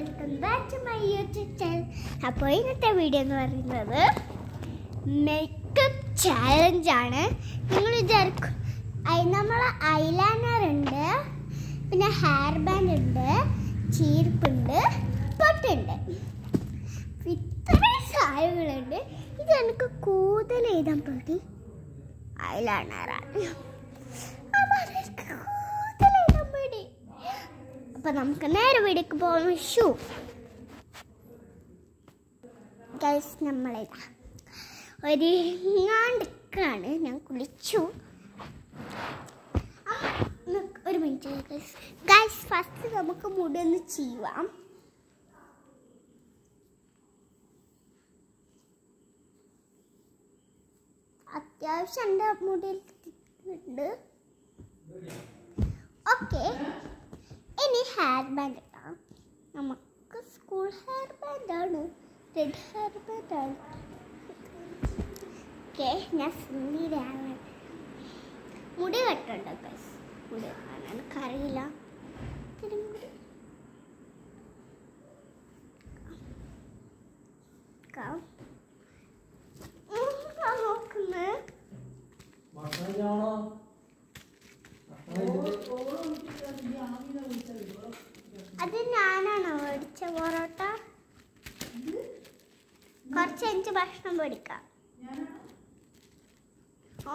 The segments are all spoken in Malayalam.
Welcome back to my YouTube channel. അപ്പോൾ ഇന്നത്തെ വീഡിയോ എന്ന് പറയുന്നത് മേക്കപ്പ് ചാലഞ്ചാണ്. നിങ്ങൾ വിചാരിക്കും നമ്മൾ ഐലൈനർ ഉണ്ട്, പിന്നെ ഹെയർ ബാൻഡ് ഉണ്ട്, ചീർപ്പുണ്ട്, പൊട്ടുണ്ട്, ഇത്രയും സാധനങ്ങളുണ്ട്. ഇത് എനിക്ക് കൂടുതൽ എഴുതാൻ പേടി ഐലൈനറാണ്. അപ്പൊ നമുക്ക് നേരെ വീടിക്ക് പോകാം. ഷൂ ഗൈസ്, നമ്മളിതാ ഒരുങ്ങാണ്ടിക്കാണ്. ഞാൻ കുളിച്ചു. ഒരു മിനിറ്റ് ഗൈസ്, ഫസ്റ്റ് നമുക്ക് മുടി ഒന്ന് ചെയ്യാം. അത്യാവശ്യം എൻ്റെ മുടിയിൽ ഉണ്ട്. ഓക്കെ, ഇനി ഹെയർ ബാൻഡ് ഇടാം. നമുക്ക് സ്കൂൾ ഹെയർ ബാൻഡാണ്, റെഡ് ഹെയർ ബാൻഡാണ്. ഓക്കെ, ഞാൻ സുന്ദരിയാണ്. മുടി കെട്ടുണ്ടോ ഗൈസ്? മുടി എനിക്കറിയില്ല. നോക്കുന്നേ അത് ഞാനാണോ മേടിച്ച പൊറോട്ട? കുറച്ച് എനിക്ക് ഭക്ഷണം മേടിക്കാം.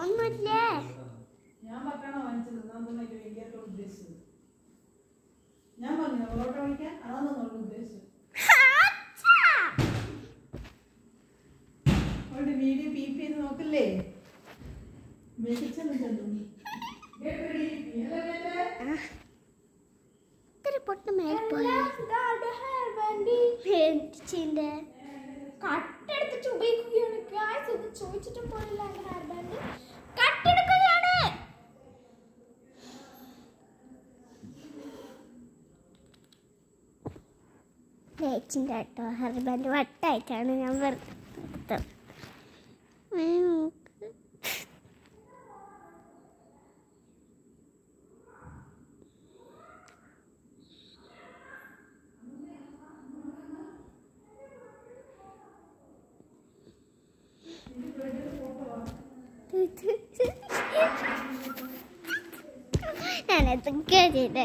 ഒന്നുമില്ലേ? വീഡിയോ പീപ്പ് ചെയ്ത് നോക്കില്ലേ? പൊട്ട് മേൽ പോയി കട്ടെടുത്തിട്ട് ഉപയോഗിക്കുകയാണ്. ചോദിച്ചിട്ടും പോലില്ല ഹെയർ ബാൻഡ് കട്ടെടുക്കുകയാണ്. ചേച്ചിൻ്റെ കേട്ടോ ഹെയർ ബാൻഡ് വട്ടായിട്ടാണ് ഞാൻ വെറുതെ. ഞാനെന്തൊക്കെയാ ചെയ്ത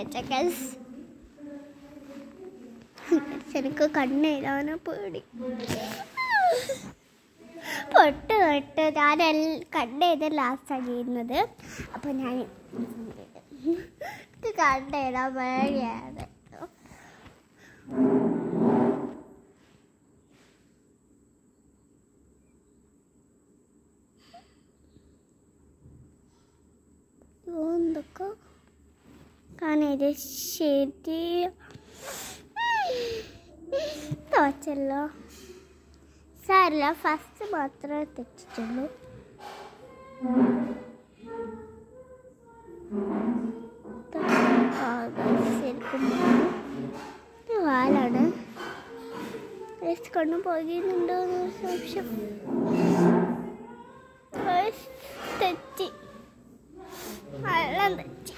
എനിക്ക് കണ്ണെഴുതാനോ പേടി. പൊട്ട് തൊട്ട് ഞാൻ കണ്ണെഴുത ലാസ്റ്റാണ് ചെയ്യുന്നത്. അപ്പം ഞാൻ കണ്ണെഴുതാൻ പേടിയാണ്. എന്തൊക്കെ കാണാത് ശരി തോച്ചല്ലോ. സാരില്ല, ഫസ്റ്റ് മാത്രമേ തെറ്റിച്ചുള്ളൂ. ശരിക്കും വാലാണ് കണ്ണു പോകുന്നുണ്ടോ എന്നൊരു സംശയം. തെറ്റി, വെള്ളം തെറ്റി.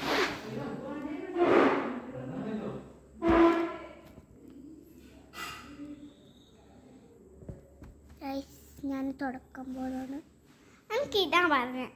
ഞാൻ തുടക്കുമ്പോഴാണ് എനിക്ക് ഇതാ പറഞ്ഞത്.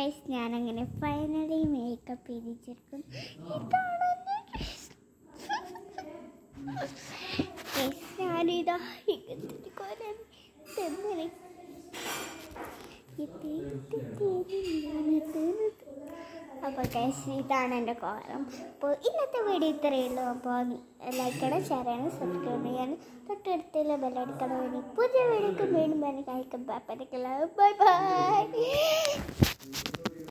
ഗൈസ് ഞാനങ്ങനെ ഫൈനലി മേക്കപ്പ് ചെയ്തിരിക്കും. ഇതാണ് ഗൈസ് ഞാനിതാ അപ്പോൾ ഗൈസ് ഇതാണ് എൻ്റെ കോലം. അപ്പോൾ ഇന്നത്തെ വീഡിയോ ഇത്രയേ ഉള്ളൂ. അപ്പോൾ ലൈക്ക് ചെയ്യണം, ഷെയർ ചെയ്യണം, സബ്സ്ക്രൈബ് ചെയ്യാനും തൊട്ടടുത്തുള്ള ബെല്ലടിക്കണം. ഇനി പുതിയ വീഡിയോക്ക് വീണ്ടും പറഞ്ഞ് കഴിക്കും. Bye bye.